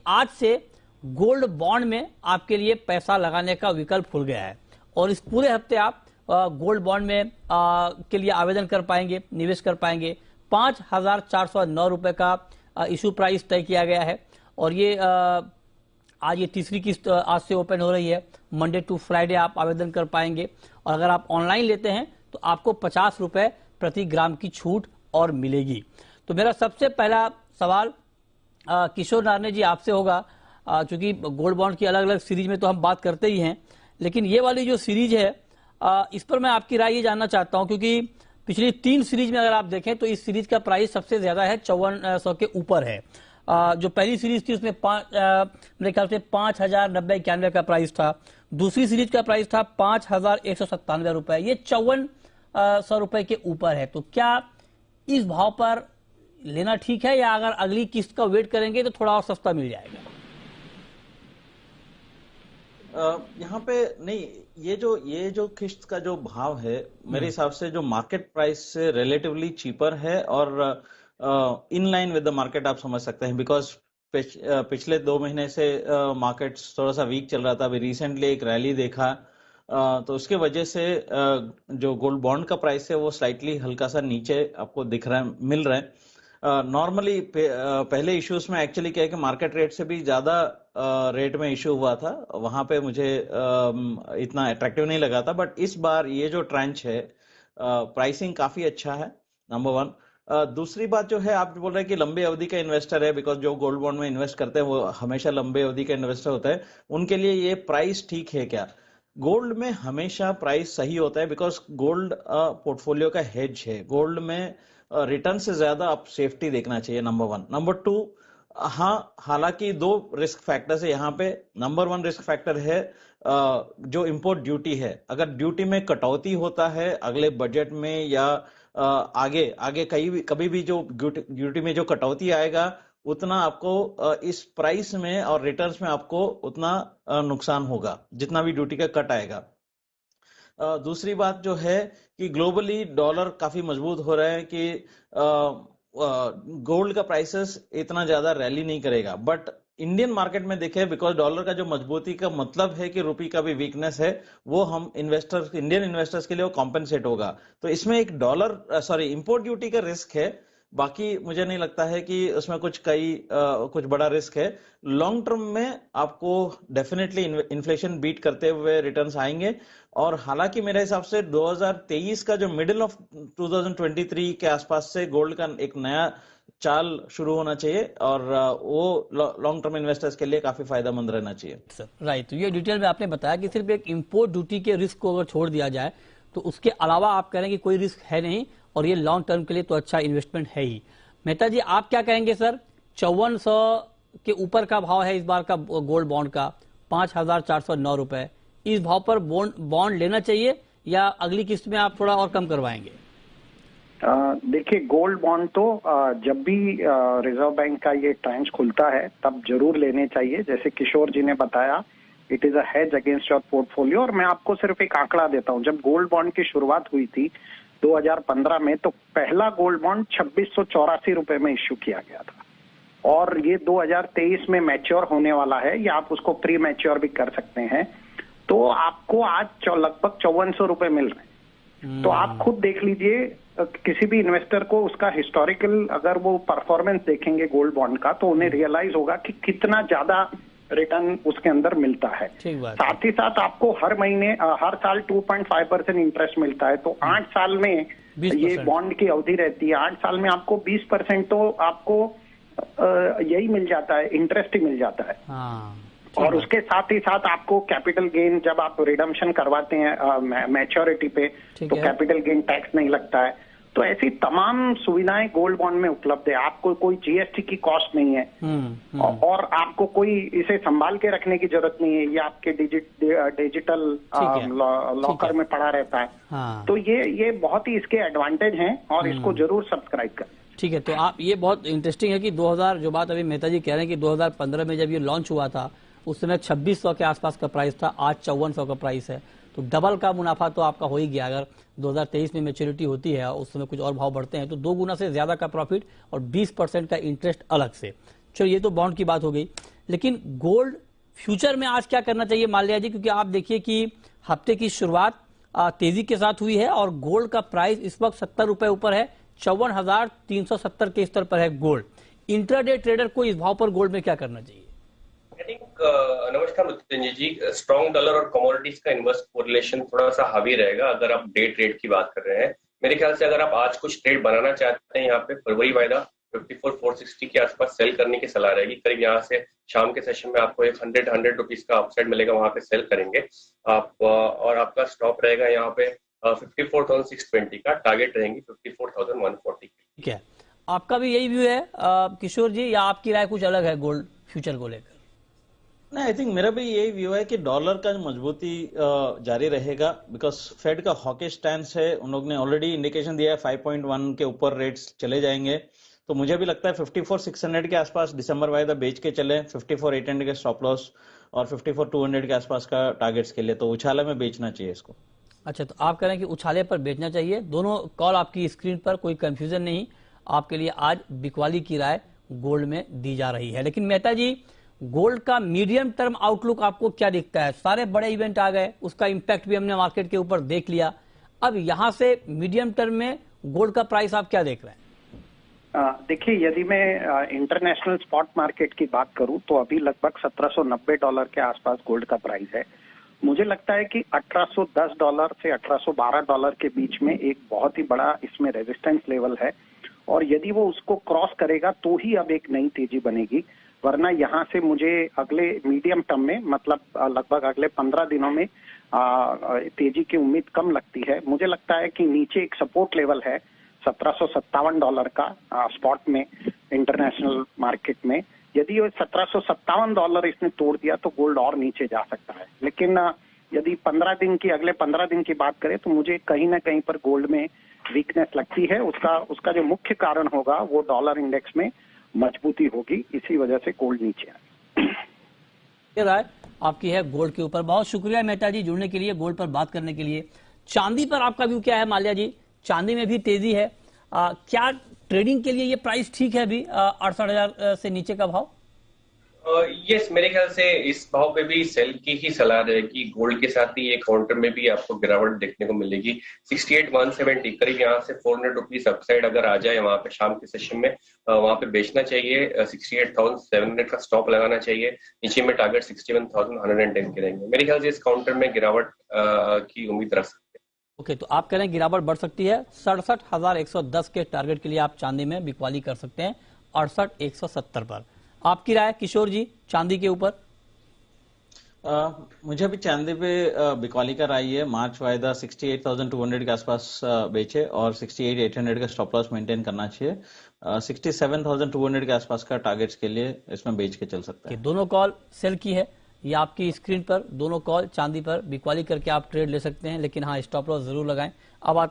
आज से gold bond में आपके लिए पैसा लगाने का विकल्प खुल गया है और इस पूरे हफ्ते आप गोल्ड बॉन्ड में के लिए आवेदन कर पाएंगे, निवेश कर पाएंगे। 5,409 रुपए का इशू प्राइस तय किया गया है और ये आज ये तीसरी किस्त आज से ओपन हो रही है। मंडे टू फ्राइडे आप आवेदन कर पाएंगे और अगर आप ऑनलाइन लेते हैं तो आपको 50 रुपए प्रति ग्राम की छूट और मिलेगी। तो मेरा सबसे पहला सवाल किशोर नारने जी आपसे होगा, चूंकि गोल्ड बॉन्ड की अलग अलग सीरीज में तो हम बात करते ही हैं, लेकिन ये वाली जो सीरीज है इस पर मैं आपकी राय ये जानना चाहता हूं, क्योंकि पिछली 3 सीरीज में अगर आप देखें तो इस सीरीज का प्राइस सबसे ज्यादा है, 5400 के ऊपर है। जो पहली सीरीज थी उसमें मेरे ख्याल से 5,090-91 का प्राइस था। दूसरी सीरीज का प्राइस था 5,197 रुपए। ये 5400 रुपए के ऊपर है। तो क्या इस भाव पर लेना ठीक है या अगर अगली किस्त का वेट करेंगे तो थोड़ा और सस्ता मिल जाएगा? यहाँ पे नहीं, ये जो किस्त का जो भाव है मेरे हिसाब से जो मार्केट प्राइस से रिलेटिवली चीपर है और in line with the market आप समझ सकते हैं, बिकॉज पिछले 2 महीने से मार्केट थोड़ा सा वीक चल रहा था। अभी रिसेंटली एक रैली देखा तो उसके वजह से जो गोल्ड बॉन्ड का प्राइस है वो स्लाइटली हल्का सा नीचे आपको दिख रहा है, मिल रहा है। नॉर्मली पहले इश्यूज में एक्चुअली क्या है कि मार्केट रेट से भी ज्यादा रेट में इश्यू हुआ था, वहां पे मुझे इतना अट्रैक्टिव नहीं लगा था। बट इस बार ये जो ट्रेंच है प्राइसिंग काफी अच्छा है, नंबर 1। दूसरी बात जो है, आप बोल रहे हैं कि लंबे अवधि का इन्वेस्टर है, बिकॉज जो गोल्ड बॉन्ड में इन्वेस्ट करते हैं वो हमेशा लंबे अवधि का इन्वेस्टर होता है, उनके लिए ये प्राइस ठीक है क्या? गोल्ड में हमेशा प्राइस सही होता है, बिकॉज गोल्ड पोर्टफोलियो का हेज है। गोल्ड में रिटर्न से ज्यादा आप सेफ्टी देखना चाहिए, नंबर 1। नंबर 2, हाँ, हालांकि 2 रिस्क फैक्टर्स है यहाँ पे। नंबर 1 रिस्क फैक्टर है जो इंपोर्ट ड्यूटी है। अगर ड्यूटी में कटौती होता है अगले बजट में या आगे कभी भी जो ड्यूटी में जो कटौती आएगा, उतना आपको इस प्राइस में और रिटर्न्स में आपको उतना नुकसान होगा जितना भी ड्यूटी का कट आएगा। दूसरी बात जो है कि ग्लोबली डॉलर काफी मजबूत हो रहा है कि गोल्ड का प्राइसेस इतना ज्यादा रैली नहीं करेगा। बट इंडियन मार्केट में देखें, बिकॉज डॉलर का जो मजबूती का मतलब है कि रुपये का भी वीकनेस है, वो हम इंडियन इन्वेस्टर्स के लिए वो कॉम्पेंसेट होगा। तो इसमें एक इंपोर्ट ड्यूटी का रिस्क है, बाकी मुझे नहीं लगता है कि उसमें कुछ बड़ा रिस्क है। लॉन्ग टर्म में आपको डेफिनेटली इन्फ्लेशन बीट करते हुए रिटर्न्स आएंगे। और हालांकि मेरे हिसाब से 2023 का जो मिडिल ऑफ 2023 के आसपास से गोल्ड का एक नया चाल शुरू होना चाहिए और वो लॉन्ग टर्म इन्वेस्टर्स के लिए काफी फायदेमंद रहना चाहिए। राइट, तो ये डिटेल में आपने बताया कि सिर्फ एक इंपोर्ट ड्यूटी के रिस्क को अगर छोड़ दिया जाए तो उसके अलावा आप कह रहे हैं कि कोई रिस्क है नहीं और ये लॉन्ग टर्म के लिए तो अच्छा इन्वेस्टमेंट है ही। मेहता जी, आप क्या कहेंगे सर? 5400 के ऊपर का भाव है इस बार का गोल्ड बॉन्ड का, 5,409 रुपए। इस भाव पर बॉन्ड लेना चाहिए या अगली किस्त में आप थोड़ा और कम करवाएंगे? देखिए, गोल्ड बॉन्ड तो जब भी रिजर्व बैंक का ये ट्रांच खुलता है तब जरूर लेने चाहिए। जैसे किशोर जी ने बताया, it is a hedge against your portfolio. और मैं आपको सिर्फ एक आंकड़ा देता हूं, जब गोल्ड बॉन्ड की शुरुआत हुई थी 2015 में, तो पहला गोल्ड बॉन्ड 2684 रुपए में इश्यू किया गया था और ये 2023 में मैच्योर होने वाला है, या आप उसको प्री मैच्योर भी कर सकते हैं। तो आपको आज लगभग 5400 रुपए मिल रहे हैं। तो आप खुद देख लीजिए, किसी भी इन्वेस्टर को उसका हिस्टोरिकल अगर वो परफॉर्मेंस देखेंगे गोल्ड बॉन्ड का, तो उन्हें रियलाइज होगा कि कितना ज्यादा रिटर्न उसके अंदर मिलता है। साथ ही साथ आपको हर साल 2.5% इंटरेस्ट मिलता है। तो 8 साल में ये बॉन्ड की अवधि रहती है, 8 साल में आपको 20% तो आपको यही मिल जाता है, इंटरेस्ट ही मिल जाता है। और उसके साथ ही साथ आपको कैपिटल गेन, जब आप रिडम्पशन करवाते हैं मैच्योरिटी पे, तो कैपिटल गेन टैक्स नहीं लगता है। तो ऐसी तमाम सुविधाएं गोल्ड बॉन्ड में उपलब्ध है। आपको कोई जीएसटी की कॉस्ट नहीं है और आपको कोई इसे संभाल के रखने की जरूरत नहीं है। ये आपके डिजिटल लॉकर में पड़ा रहता है। तो ये बहुत ही इसके एडवांटेज हैं और इसको जरूर सब्सक्राइब करें। ठीक है, तो आप ये बहुत इंटरेस्टिंग है कि 2000 जो बात अभी मेहता जी कह रहे हैं कि 2015 में जब ये लॉन्च हुआ था उस समय 2600 के आसपास का प्राइस था, आज 5400 का प्राइस है। तो डबल का मुनाफा तो आपका हो ही गया। अगर 2023 में मैच्योरिटी होती है उस समय कुछ और भाव बढ़ते हैं तो 2 गुना से ज्यादा का प्रॉफिट और 20% का इंटरेस्ट अलग से। चलो, ये तो बॉन्ड की बात हो गई। लेकिन गोल्ड फ्यूचर में आज क्या करना चाहिए माल्या जी, क्योंकि आप देखिए कि हफ्ते की शुरुआत तेजी के साथ हुई है और गोल्ड का प्राइस इस वक्त 70 रुपए ऊपर है, 54,370 के स्तर पर है गोल्ड। इंट्राडे ट्रेडर को इस भाव पर गोल्ड में क्या करना चाहिए? आई थिंक नमस्कार मृत्युंजय जी, स्ट्रॉन्ग डॉलर और कमोडिटीज का इनवर्स कोरिलेशन थोड़ा सा हावी रहेगा अगर आप डे ट्रेड की बात कर रहे हैं। मेरे ख्याल से अगर आप आज कुछ ट्रेड बनाना चाहते हैं, यहाँ पे फरवरी वायदा 54,460 के आसपास सेल करने की सलाह रहेगी। करीब यहाँ से शाम के सेशन में आपको एक 100 रुपीज का अपसाइड मिलेगा, वहां पे सेल करेंगे आप, और आपका स्टॉप रहेगा यहाँ पे 54,620 का, टारगेट रहेंगी 54,140 की। ठीक है, आपका भी यही व्यू है किशोर जी, या आपकी राय कुछ अलग है गोल्ड फ्यूचर को लेकर? नहीं, आई थिंक मेरा भी यही व्यू है कि डॉलर का मजबूती जारी रहेगा, बिकॉज फेड का हॉकिश स्टैंस है। उन लोग ने ऑलरेडी इंडिकेशन दिया है 5.1 के ऊपर रेट्स चले जाएंगे, तो मुझे भी लगता है 54,600 के आसपास दिसंबर वायदा बेच के चले, 54,800 के स्टॉप लॉस और 54,200 के आसपास का टारगेट्स के लिए, तो उछाला में बेचना चाहिए इसको। अच्छा, तो आप कह रहे हैं कि उछाले पर बेचना चाहिए। दोनों कॉल आपकी स्क्रीन पर, कोई कंफ्यूजन नहीं, आपके लिए आज बिकवाली की राय गोल्ड में दी जा रही है। लेकिन मेहता जी, गोल्ड का मीडियम टर्म आउटलुक आपको क्या दिखता है? सारे बड़े इवेंट आ गए, उसका इंपैक्ट भी हमने मार्केट के ऊपर देख लिया। अब यहां से मीडियम टर्म में गोल्ड का प्राइस आप क्या देख रहे हैं? देखिए, यदि मैं इंटरनेशनल स्पॉट मार्केट की बात करूं तो अभी लगभग $1790 के आसपास गोल्ड का प्राइस है। मुझे लगता है कि $1810 से $1812 के बीच में एक बहुत ही बड़ा इसमें रेजिस्टेंस लेवल है, और यदि वो उसको क्रॉस करेगा तो ही अब एक नई तेजी बनेगी, वरना यहाँ से मुझे अगले मीडियम टर्म में, मतलब लगभग अगले 15 दिनों में तेजी की उम्मीद कम लगती है। मुझे लगता है कि नीचे एक सपोर्ट लेवल है $1757 का स्पॉट में इंटरनेशनल मार्केट में। यदि ये $1757 इसने तोड़ दिया तो गोल्ड और नीचे जा सकता है। लेकिन यदि अगले 15 दिन की बात करें तो मुझे कहीं ना कहीं पर गोल्ड में वीकनेस लगती है। उसका जो मुख्य कारण होगा वो डॉलर इंडेक्स में मजबूती होगी, इसी वजह से गोल्ड नीचे आए। ये राय आपकी है गोल्ड के ऊपर। बहुत शुक्रिया मेहता जी जुड़ने के लिए, गोल्ड पर बात करने के लिए। चांदी पर आपका व्यू क्या है माल्या जी? चांदी में भी तेजी है, क्या ट्रेडिंग के लिए ये प्राइस ठीक है अभी 68,000 से नीचे का भाव? यस, मेरे ख्याल से इस भाव पे भी सेल की ही सलाह रहेगी। गोल्ड के साथ ही एक काउंटर में भी आपको गिरावट देखने को मिलेगी। 68,170 करीब यहाँ से 400 रुपीज अपसाइड अगर आ जाए वहां पे शाम के सेशन में, वहां पे बेचना चाहिए। 68,700 का स्टॉप लगाना चाहिए। नीचे में टारगेट 61,110 के रहेंगे। मेरे ख्याल से इस काउंटर में गिरावट की उम्मीद रख सकते हैं। ओके, तो आप कह रहे हैं गिरावट बढ़ सकती है। 67,110 के टारगेट के लिए आप चांदी में बिकवाली कर सकते हैं 68,170 पर। आपकी राय किशोर जी चांदी के ऊपर? मुझे भी चांदी पे बिकवाली का राय है। मार्च वायदा 68,200 के आसपास बेचे और 68,800 का स्टॉप लॉस मेंटेन करना चाहिए। 67,200 के आसपास का टारगेट्स के लिए इसमें बेच के चल सकता है। दोनों कॉल सेल की है, ये आपकी स्क्रीन पर दोनों कॉल चांदी पर बिकवाली करके आप ट्रेड ले सकते हैं, लेकिन हाँ स्टॉप लॉस जरूर लगाएं। अब